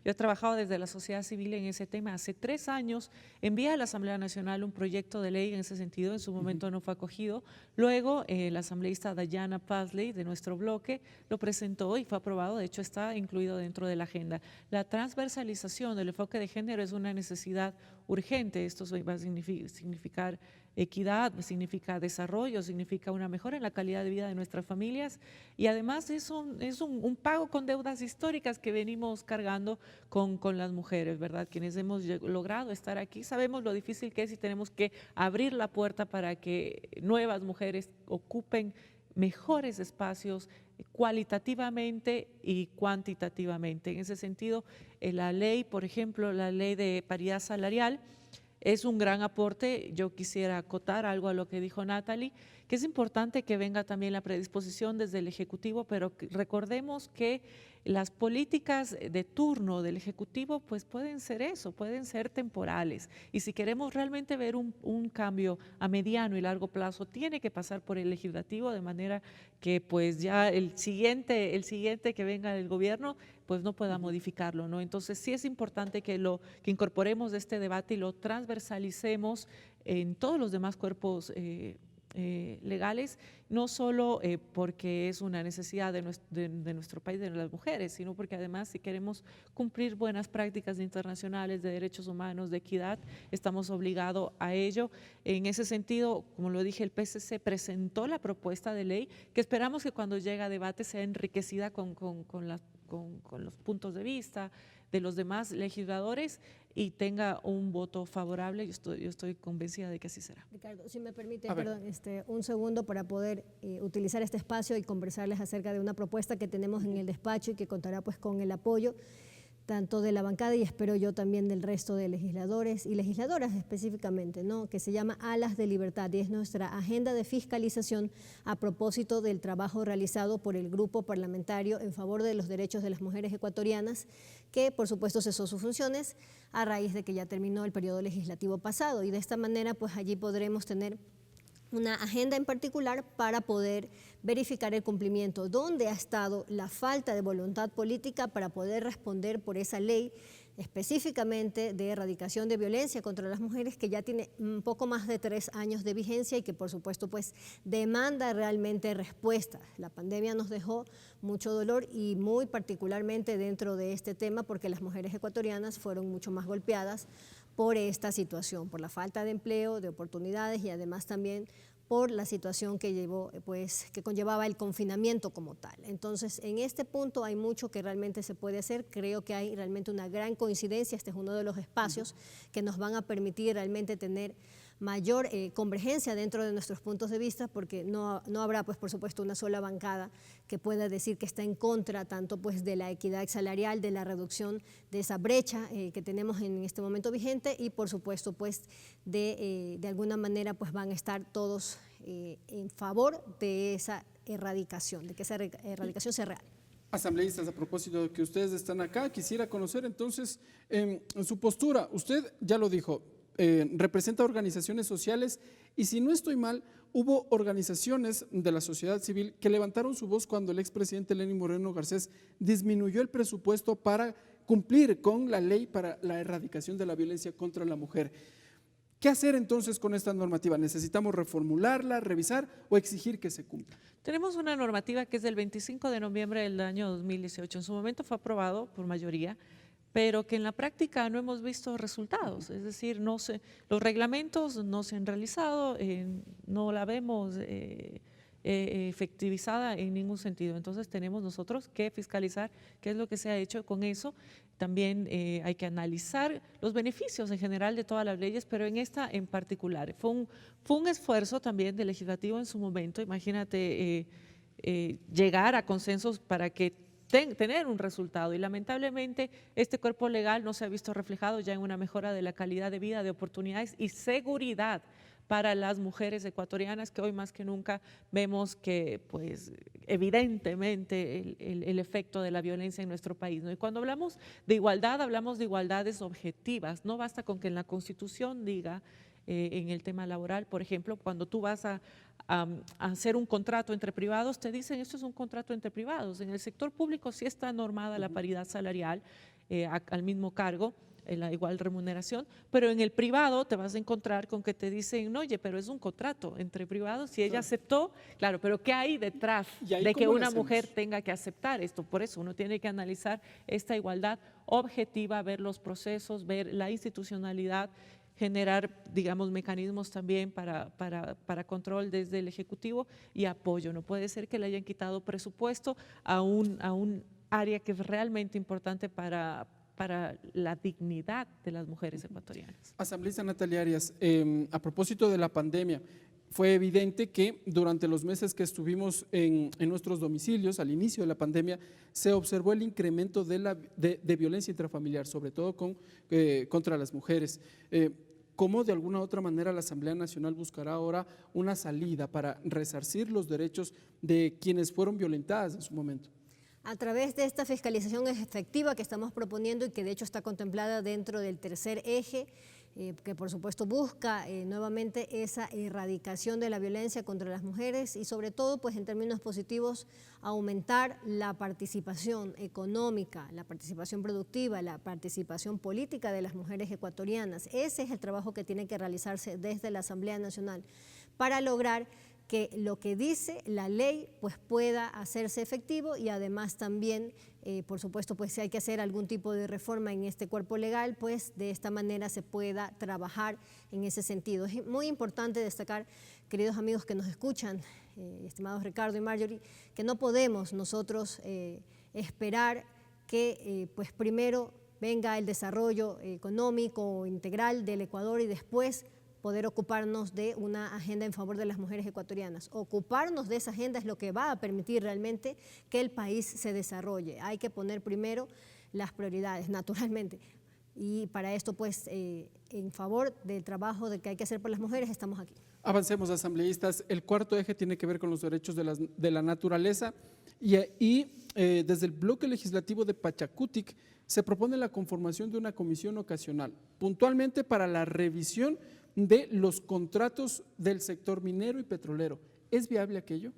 Yo he trabajado desde la sociedad civil en ese tema. Hace 3 años envié a la Asamblea Nacional un proyecto de ley en ese sentido. En su momento no fue acogido. Luego, la asambleísta Dayana Pazley, de nuestro bloque, lo presentó y fue aprobado. De hecho, está incluido dentro de la agenda. La transversalización del enfoque de género es una necesidad urgente. Esto va a significar equidad, significa desarrollo, significa una mejora en la calidad de vida de nuestras familias y además es un pago con deudas históricas que venimos cargando con las mujeres, ¿verdad? Quienes hemos logrado estar aquí sabemos lo difícil que es y tenemos que abrir la puerta para que nuevas mujeres ocupen mejores espacios cualitativamente y cuantitativamente. En ese sentido, la ley, por ejemplo, la ley de paridad salarial, es un gran aporte. Yo quisiera acotar algo a lo que dijo Natalie, que es importante que venga también la predisposición desde el Ejecutivo, pero recordemos que las políticas de turno del Ejecutivo pues pueden ser eso, pueden ser temporales. Y si queremos realmente ver un cambio a mediano y largo plazo, tiene que pasar por el Legislativo, de manera que pues ya el siguiente que venga del gobierno pues no pueda modificarlo, ¿no? Entonces sí es importante que incorporemos este debate y lo transversalicemos en todos los demás cuerpos legales, no solo porque es una necesidad de nuestro país, de las mujeres, sino porque además si queremos cumplir buenas prácticas internacionales de derechos humanos, de equidad, estamos obligados a ello. En ese sentido, como lo dije, el PSC presentó la propuesta de ley que esperamos que cuando llegue a debate sea enriquecida con los puntos de vista de los demás legisladores y tenga un voto favorable. Yo estoy convencida de que así será.
Ricardo, si me permite, un segundo para poder utilizar este espacio y conversarles acerca de una propuesta que tenemos en el despacho y que contará pues con el apoyo tanto de la bancada y espero yo también del resto de legisladores y legisladoras específicamente, ¿no? Que se llama Alas de Libertad y es nuestra agenda de fiscalización a propósito del trabajo realizado por el grupo parlamentario en favor de los derechos de las mujeres ecuatorianas, que por supuesto cesó sus funciones a raíz de que ya terminó el periodo legislativo pasado y de esta manera pues allí podremos tener una agenda en particular para poder verificar el cumplimiento, dónde ha estado la falta de voluntad política para poder responder por esa ley específicamente de erradicación de violencia contra las mujeres que ya tiene un poco más de 3 años de vigencia y que por supuesto pues demanda realmente respuestas. La pandemia nos dejó mucho dolor y muy particularmente dentro de este tema porque las mujeres ecuatorianas fueron mucho más golpeadas por esta situación, por la falta de empleo, de oportunidades y además también por la situación que conllevaba el confinamiento como tal. Entonces, en este punto hay mucho que realmente se puede hacer. Creo que hay realmente una gran coincidencia. Este es uno de los espacios que nos van a permitir realmente tener mayor convergencia dentro de nuestros puntos de vista, porque no habrá, pues, por supuesto, una sola bancada que pueda decir que está en contra tanto pues, de la equidad salarial, de la reducción de esa brecha que tenemos en este momento vigente y, por supuesto, pues, de alguna manera pues, van a estar todos en favor de esa erradicación, de que esa erradicación sea real.
Asambleístas, a propósito de que ustedes están acá, quisiera conocer entonces en su postura. Usted ya lo dijo, representa organizaciones sociales y si no estoy mal, hubo organizaciones de la sociedad civil que levantaron su voz cuando el expresidente Lenín Moreno Garcés disminuyó el presupuesto para cumplir con la ley para la erradicación de la violencia contra la mujer. ¿Qué hacer entonces con esta normativa? ¿Necesitamos reformularla, revisar o exigir que se cumpla?
Tenemos una normativa que es del 25 de noviembre del año 2018. En su momento fue aprobado por mayoría, pero que en la práctica no hemos visto resultados. Es decir, los reglamentos no se han realizado, no la vemos efectivizada en ningún sentido. Entonces tenemos nosotros que fiscalizar qué es lo que se ha hecho con eso. También hay que analizar los beneficios en general de todas las leyes, pero en esta en particular. Fue un esfuerzo también del legislativo en su momento, imagínate llegar a consensos para que tener un resultado y lamentablemente este cuerpo legal no se ha visto reflejado ya en una mejora de la calidad de vida, de oportunidades y seguridad para las mujeres ecuatorianas que hoy más que nunca vemos que pues evidentemente el efecto de la violencia en nuestro país, ¿no? Y cuando hablamos de igualdades objetivas, no basta con que en la Constitución diga en el tema laboral. Por ejemplo, cuando tú vas a hacer un contrato entre privados, te dicen esto es un contrato entre privados. En el sector público sí está normada la paridad salarial al mismo cargo, la igual remuneración, pero en el privado te vas a encontrar con que te dicen, no, oye, pero es un contrato entre privados, si ella aceptó, claro, pero ¿qué hay detrás de que una mujer tenga que aceptar esto? Por eso uno tiene que analizar esta igualdad objetiva, ver los procesos, ver la institucionalidad, generar, digamos, mecanismos también para control desde el Ejecutivo y apoyo. No puede ser que le hayan quitado presupuesto a un área que es realmente importante para la dignidad de las mujeres ecuatorianas.
Asambleísta Natalia Arias, a propósito de la pandemia, fue evidente que durante los meses que estuvimos en nuestros domicilios, al inicio de la pandemia, se observó el incremento de violencia intrafamiliar, sobre todo contra las mujeres. ¿Cómo de alguna u otra manera la Asamblea Nacional buscará ahora una salida para resarcir los derechos de quienes fueron violentadas en su momento?
A través de esta fiscalización efectiva que estamos proponiendo y que de hecho está contemplada dentro del tercer eje, que por supuesto busca nuevamente esa erradicación de la violencia contra las mujeres y sobre todo pues en términos positivos aumentar la participación económica, la participación productiva, la participación política de las mujeres ecuatorianas. Ese es el trabajo que tiene que realizarse desde la Asamblea Nacional para lograr que lo que dice la ley pues pueda hacerse efectivo y además también, por supuesto, pues si hay que hacer algún tipo de reforma en este cuerpo legal, pues de esta manera se pueda trabajar en ese sentido. Es muy importante destacar, queridos amigos que nos escuchan, estimados Ricardo y Marjorie, que no podemos nosotros esperar que pues primero venga el desarrollo económico integral del Ecuador y después poder ocuparnos de una agenda en favor de las mujeres ecuatorianas. Ocuparnos de esa agenda es lo que va a permitir realmente que el país se desarrolle. Hay que poner primero las prioridades, naturalmente. Y para esto, pues, en favor del trabajo que hay que hacer por las mujeres, estamos aquí.
Avancemos, asambleístas. El cuarto eje tiene que ver con los derechos de la naturaleza y desde el bloque legislativo de Pachacutic se propone la conformación de una comisión ocasional, puntualmente para la revisión de los contratos del sector minero y petrolero. ¿Es viable aquello?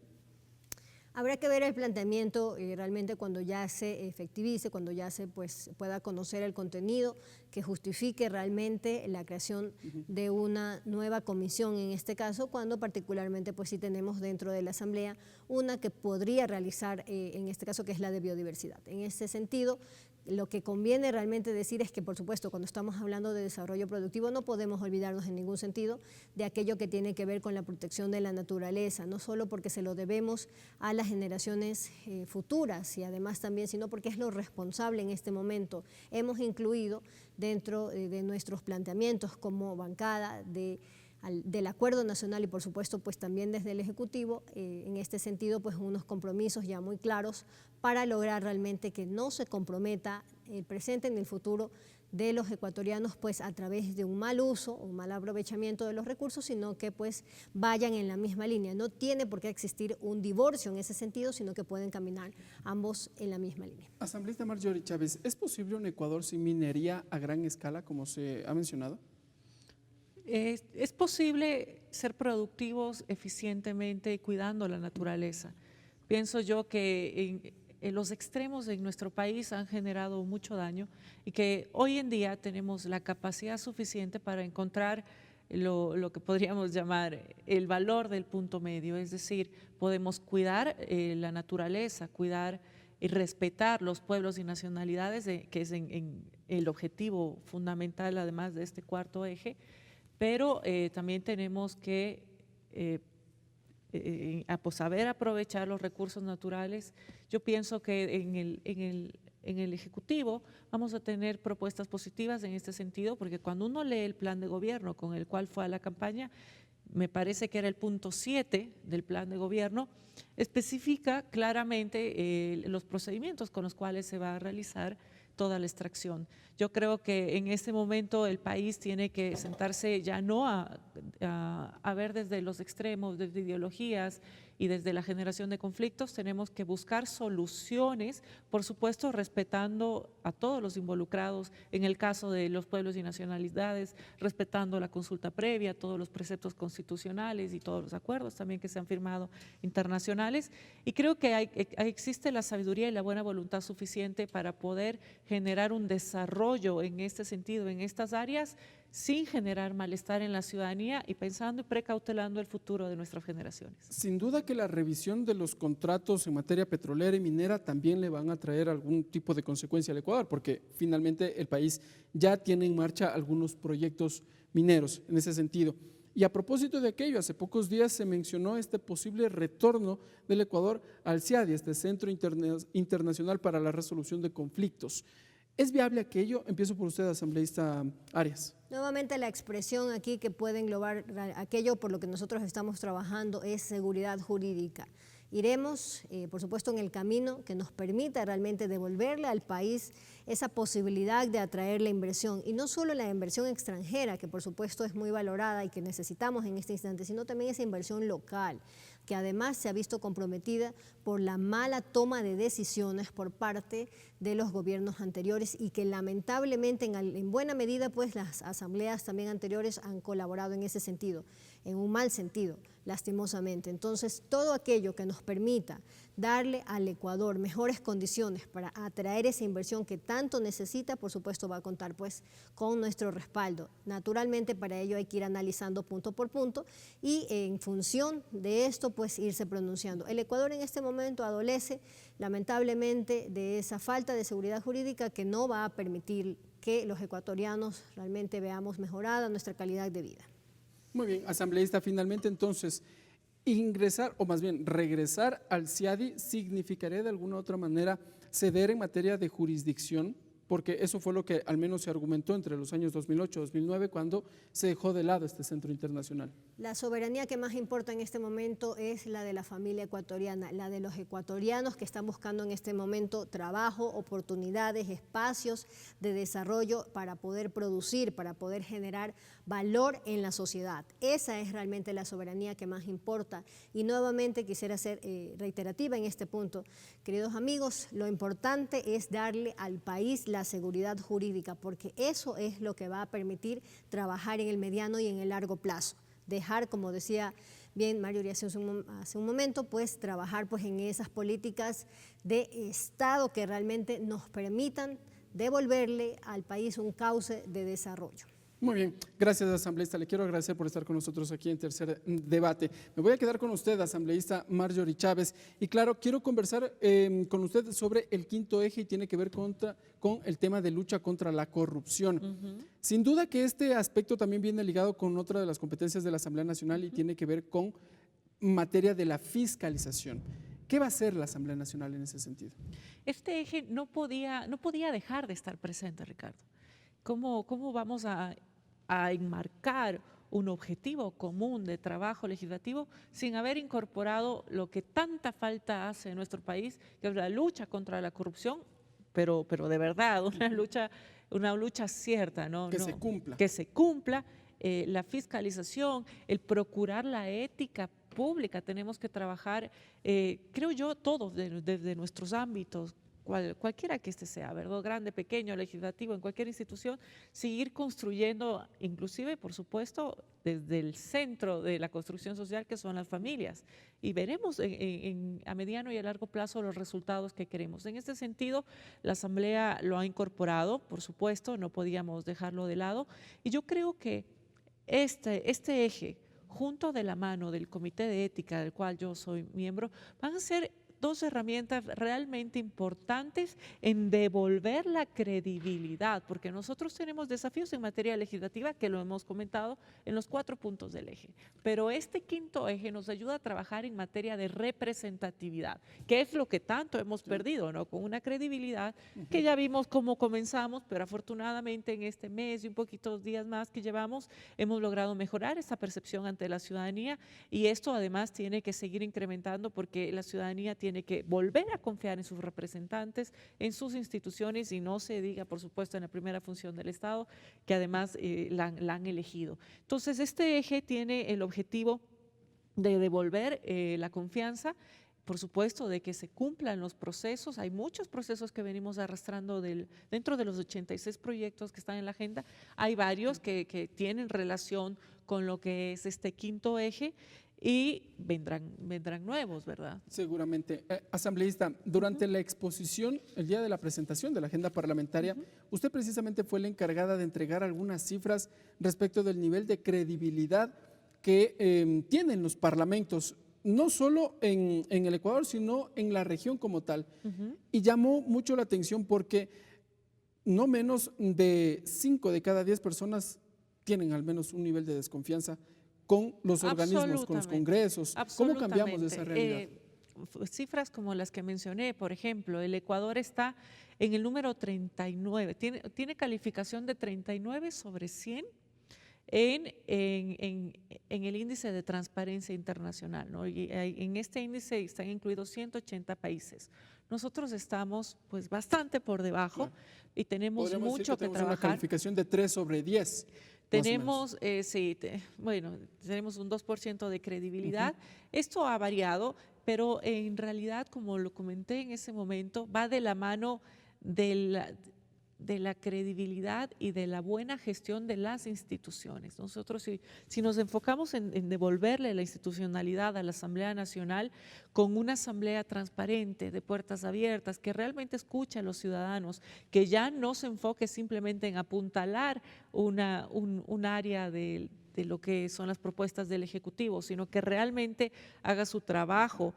Habrá que ver el planteamiento realmente cuando ya se efectivice, cuando ya se pueda conocer el contenido que justifique realmente la creación de una nueva comisión en este caso, cuando particularmente pues sí tenemos dentro de la Asamblea una que podría realizar en este caso que es la de biodiversidad. En ese sentido, lo que conviene realmente decir es que, por supuesto, cuando estamos hablando de desarrollo productivo no podemos olvidarnos en ningún sentido de aquello que tiene que ver con la protección de la naturaleza, no solo porque se lo debemos a las generaciones futuras y además también, sino porque es lo responsable en este momento. Hemos incluido dentro de nuestros planteamientos como bancada del Acuerdo Nacional y por supuesto pues también desde el Ejecutivo, en este sentido pues unos compromisos ya muy claros para lograr realmente que no se comprometa el presente ni el futuro de los ecuatorianos pues a través de un mal uso o un mal aprovechamiento de los recursos, sino que pues vayan en la misma línea. No tiene por qué existir un divorcio en ese sentido, sino que pueden caminar ambos en la misma línea.
Asambleísta Marjorie Chávez, ¿es posible un Ecuador sin minería a gran escala como se ha mencionado?
Es posible ser productivos eficientemente cuidando la naturaleza. Pienso yo que en los extremos en nuestro país han generado mucho daño y que hoy en día tenemos la capacidad suficiente para encontrar lo que podríamos llamar el valor del punto medio, es decir, podemos cuidar la naturaleza, cuidar y respetar los pueblos y nacionalidades, que es en el objetivo fundamental además de este cuarto eje, pero también tenemos que saber aprovechar los recursos naturales. Yo pienso que en el Ejecutivo vamos a tener propuestas positivas en este sentido, porque cuando uno lee el plan de gobierno con el cual fue a la campaña, me parece que era el punto 7 del plan de gobierno, especifica claramente los procedimientos con los cuales se va a realizar toda la extracción. Yo creo que en este momento el país tiene que sentarse ya no a ver desde los extremos, desde ideologías y desde la generación de conflictos tenemos que buscar soluciones, por supuesto respetando a todos los involucrados, en el caso de los pueblos y nacionalidades, respetando la consulta previa, todos los preceptos constitucionales y todos los acuerdos también que se han firmado internacionales, y creo que existe la sabiduría y la buena voluntad suficiente para poder generar un desarrollo en este sentido, en estas áreas, sin generar malestar en la ciudadanía y pensando y precautelando el futuro de nuestras generaciones.
Sin duda que la revisión de los contratos en materia petrolera y minera también le van a traer algún tipo de consecuencia al Ecuador, porque finalmente el país ya tiene en marcha algunos proyectos mineros en ese sentido. Y a propósito de aquello, hace pocos días se mencionó este posible retorno del Ecuador al CIADI, este Centro Internacional para la Resolución de Conflictos. ¿Es viable aquello? Empiezo por usted, asambleísta Arias.
Nuevamente la expresión aquí que puede englobar aquello por lo que nosotros estamos trabajando es seguridad jurídica. Iremos, por supuesto, en el camino que nos permita realmente devolverle al país esa posibilidad de atraer la inversión, y no solo la inversión extranjera, que por supuesto es muy valorada y que necesitamos en este instante, sino también esa inversión local, que además se ha visto comprometida por la mala toma de decisiones por parte de los gobiernos anteriores y que lamentablemente en buena medida pues las asambleas también anteriores han colaborado en ese sentido, en un mal sentido, lastimosamente. Entonces, todo aquello que nos permita darle al Ecuador mejores condiciones para atraer esa inversión que tanto necesita, por supuesto va a contar pues con nuestro respaldo. Naturalmente para ello hay que ir analizando punto por punto y en función de esto pues irse pronunciando. El Ecuador en este momento adolece lamentablemente de esa falta de seguridad jurídica que no va a permitir que los ecuatorianos realmente veamos mejorada nuestra calidad de vida.
Muy bien, asambleísta, finalmente entonces, ingresar o más bien regresar al CIADI significaría de alguna u otra manera ceder en materia de jurisdicción, porque eso fue lo que al menos se argumentó entre los años 2008 y 2009 cuando se dejó de lado este centro internacional.
La soberanía que más importa en este momento es la de la familia ecuatoriana, la de los ecuatorianos que están buscando en este momento trabajo, oportunidades, espacios de desarrollo para poder producir, para poder generar valor en la sociedad. Esa es realmente la soberanía que más importa y nuevamente quisiera ser reiterativa en este punto. Queridos amigos, lo importante es darle al país la seguridad jurídica, porque eso es lo que va a permitir trabajar en el mediano y en el largo plazo. Dejar, como decía bien Mario Urias hace un momento, pues trabajar pues en esas políticas de Estado que realmente nos permitan devolverle al país un cauce de desarrollo.
Muy bien, gracias asambleísta, le quiero agradecer por estar con nosotros aquí en Tercer Debate. Me voy a quedar con usted, asambleísta Marjorie Chávez, y claro, quiero conversar con usted sobre el quinto eje y tiene que ver con el tema de lucha contra la corrupción. Sin duda que este aspecto también viene ligado con otra de las competencias de la Asamblea Nacional y tiene que ver con materia de la fiscalización. ¿Qué va a hacer la Asamblea Nacional en ese sentido?
Este eje no podía dejar de estar presente, Ricardo. ¿Cómo vamos a enmarcar un objetivo común de trabajo legislativo sin haber incorporado lo que tanta falta hace en nuestro país, que es la lucha contra la corrupción, pero de verdad, una lucha cierta, ¿no?
Que se cumpla.
Que se cumpla, la fiscalización, el procurar la ética pública. Tenemos que trabajar, creo yo, todos desde nuestros ámbitos, cualquiera que este sea, ¿verdad? Grande, pequeño, legislativo, en cualquier institución, seguir construyendo, inclusive, por supuesto, desde el centro de la construcción social, que son las familias. Y veremos a mediano y a largo plazo los resultados que queremos. En este sentido, la Asamblea lo ha incorporado, por supuesto, no podíamos dejarlo de lado. Y yo creo que este eje, junto de la mano del Comité de Ética, del cual yo soy miembro, van a ser dos herramientas realmente importantes en devolver la credibilidad, porque nosotros tenemos desafíos en materia legislativa que lo hemos comentado en los 4 puntos del eje, pero este quinto eje nos ayuda a trabajar en materia de representatividad, que es lo que tanto hemos perdido, ¿no? Con una credibilidad que ya vimos cómo comenzamos, pero afortunadamente en este mes y un poquito días más que llevamos, hemos logrado mejorar esa percepción ante la ciudadanía, y esto además tiene que seguir incrementando porque la ciudadanía tiene que volver a confiar en sus representantes, en sus instituciones, y no se diga, por supuesto, en la primera función del Estado, que además la han elegido. Entonces, este eje tiene el objetivo de devolver la confianza, por supuesto, de que se cumplan los procesos. Hay muchos procesos que venimos arrastrando dentro de los 86 proyectos que están en la agenda. Hay varios que tienen relación con lo que es este quinto eje y vendrán nuevos, ¿verdad?
Seguramente. Asambleísta, durante la exposición, el día de la presentación de la agenda parlamentaria, usted precisamente fue la encargada de entregar algunas cifras respecto del nivel de credibilidad que tienen los parlamentos, no solo en el Ecuador, sino en la región como tal. Y llamó mucho la atención porque no menos de 5 de cada 10 personas tienen al menos un nivel de desconfianza con los organismos, con los congresos. ¿Cómo cambiamos esa realidad?
Cifras como las que mencioné, por ejemplo, el Ecuador está en el número 39, tiene calificación de 39 sobre 100 en el índice de transparencia internacional, ¿no? Y en este índice están incluidos 180 países. Nosotros estamos pues bastante por debajo y tenemos mucho que trabajar.
Una calificación de 3 sobre 10.
Tenemos, tenemos un 2% de credibilidad. Esto ha variado, pero en realidad, como lo comenté en ese momento, va de la mano de la credibilidad y de la buena gestión de las instituciones. Nosotros, si nos enfocamos en devolverle la institucionalidad a la Asamblea Nacional con una asamblea transparente, de puertas abiertas, que realmente escuche a los ciudadanos, que ya no se enfoque simplemente en apuntalar un área de lo que son las propuestas del Ejecutivo, sino que realmente haga su trabajo,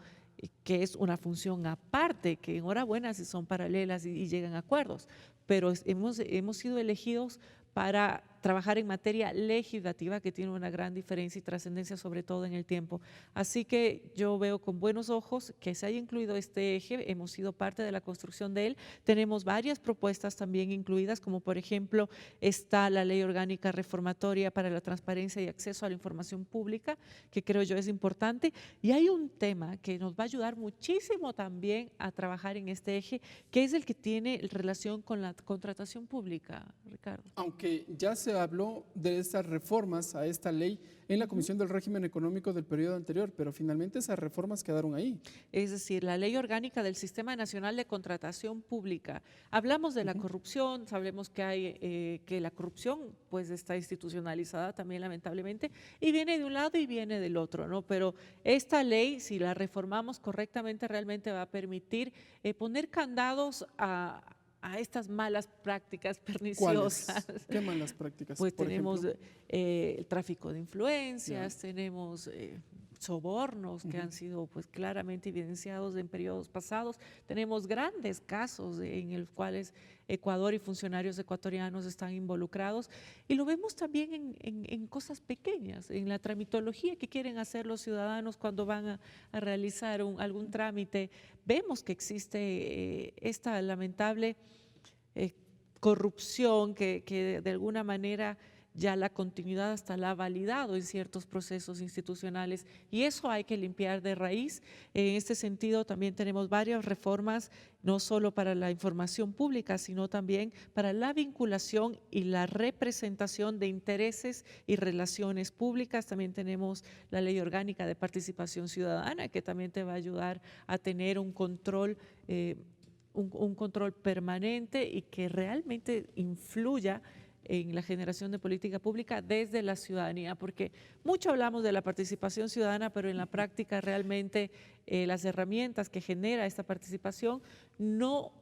que es una función aparte, que enhorabuena si son paralelas y llegan a acuerdos, pero hemos sido elegidos para trabajar en materia legislativa, que tiene una gran diferencia y trascendencia, sobre todo en el tiempo. Así que yo veo con buenos ojos que se haya incluido este eje, hemos sido parte de la construcción de él. Tenemos varias propuestas también incluidas, como por ejemplo está la Ley Orgánica Reformatoria para la Transparencia y Acceso a la Información Pública, que creo yo es importante. Y hay un tema que nos va a ayudar muchísimo también a trabajar en este eje, que es el que tiene relación con la contratación pública, Ricardo.
Aunque ya se habló de estas reformas a esta ley en la Comisión del Régimen Económico del periodo anterior, pero finalmente esas reformas quedaron ahí.
Es decir, la Ley Orgánica del Sistema Nacional de Contratación Pública. Hablamos de la corrupción, sabemos que la corrupción pues está institucionalizada también, lamentablemente, y viene de un lado y viene del otro, ¿no? Pero esta ley, si la reformamos correctamente, realmente va a permitir poner candados a estas malas prácticas perniciosas.
¿Cuáles? ¿Qué malas prácticas?
Pues tenemos el tráfico de influencias, tenemos sobornos que han sido pues claramente evidenciados en periodos pasados. Tenemos grandes casos en los cuales Ecuador y funcionarios ecuatorianos están involucrados, y lo vemos también en cosas pequeñas, en la tramitología que quieren hacer los ciudadanos cuando van a realizar algún trámite. Vemos que existe esta lamentable corrupción que de alguna manera ya la continuidad hasta la ha validado en ciertos procesos institucionales, y eso hay que limpiar de raíz. En este sentido también tenemos varias reformas, no solo para la información pública, sino también para la vinculación y la representación de intereses y relaciones públicas. También tenemos la Ley Orgánica de Participación Ciudadana, que también te va a ayudar a tener un control un control permanente y que realmente influya en la generación de política pública desde la ciudadanía, porque mucho hablamos de la participación ciudadana, pero en la práctica realmente las herramientas que genera esta participación no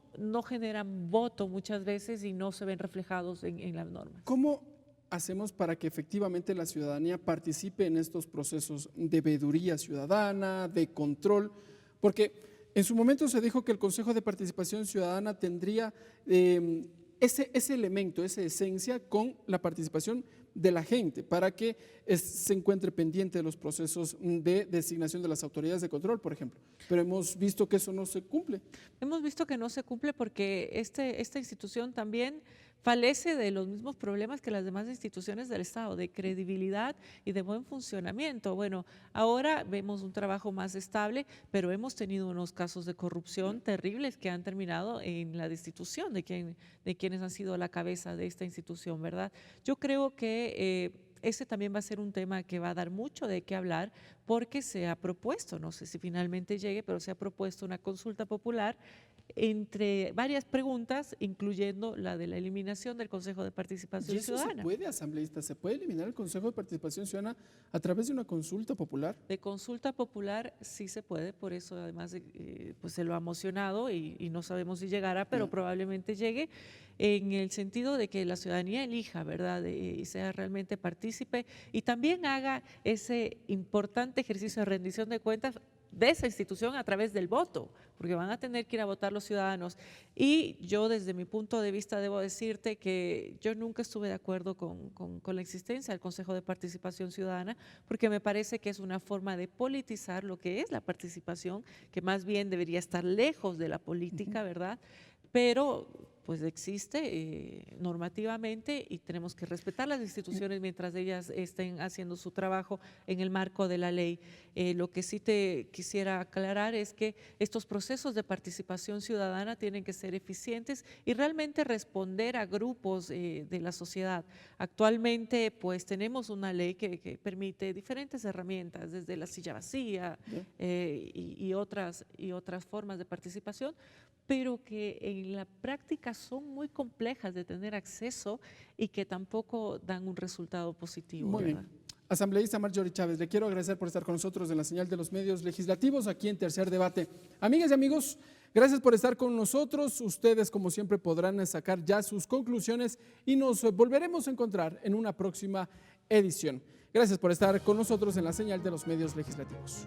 generan voto muchas veces y no se ven reflejados en las normas.
¿Cómo hacemos para que efectivamente la ciudadanía participe en estos procesos de veeduría ciudadana, de control? Porque en su momento se dijo que el Consejo de Participación Ciudadana tendría ese elemento, esa esencia con la participación de la gente para que se encuentre pendiente de los procesos de designación de las autoridades de control, por ejemplo. Pero hemos visto que eso no se cumple.
Hemos visto que no se cumple porque esta institución también falece de los mismos problemas que las demás instituciones del Estado, de credibilidad y de buen funcionamiento. Bueno, ahora vemos un trabajo más estable, pero hemos tenido unos casos de corrupción terribles que han terminado en la destitución de quienes han sido la cabeza de esta institución, ¿verdad? Yo creo que ese también va a ser un tema que va a dar mucho de qué hablar, porque se ha propuesto, no sé si finalmente llegue, pero se ha propuesto una consulta popular entre varias preguntas, incluyendo la de la eliminación del Consejo de Participación
¿Y eso
Ciudadana.
se puede, asambleísta? ¿Se puede eliminar el Consejo de Participación Ciudadana a través de una consulta popular?
De consulta popular sí se puede, por eso además pues se lo ha mocionado y no sabemos si llegará, pero probablemente llegue, en el sentido de que la ciudadanía elija, ¿verdad? Y sea realmente partícipe y también haga ese importante ejercicio de rendición de cuentas de esa institución a través del voto, porque van a tener que ir a votar los ciudadanos. Y yo desde mi punto de vista debo decirte que yo nunca estuve de acuerdo con la existencia del Consejo de Participación Ciudadana, porque me parece que es una forma de politizar lo que es la participación, que más bien debería estar lejos de la política, ¿verdad? Pero pues existe normativamente y tenemos que respetar las instituciones mientras ellas estén haciendo su trabajo en el marco de la ley. Lo que sí te quisiera aclarar es que estos procesos de participación ciudadana tienen que ser eficientes y realmente responder a grupos de la sociedad. Actualmente pues tenemos una ley que permite diferentes herramientas, desde la silla vacía y otras formas de participación, pero que en la práctica son muy complejas de tener acceso y que tampoco dan un resultado positivo.
Muy bien. Asambleísta Marjorie Chávez, le quiero agradecer por estar con nosotros en la señal de los medios legislativos aquí en Tercer Debate. Amigas y amigos, gracias por estar con nosotros. Ustedes, como siempre, podrán sacar ya sus conclusiones y nos volveremos a encontrar en una próxima edición. Gracias por estar con nosotros en la señal de los medios legislativos.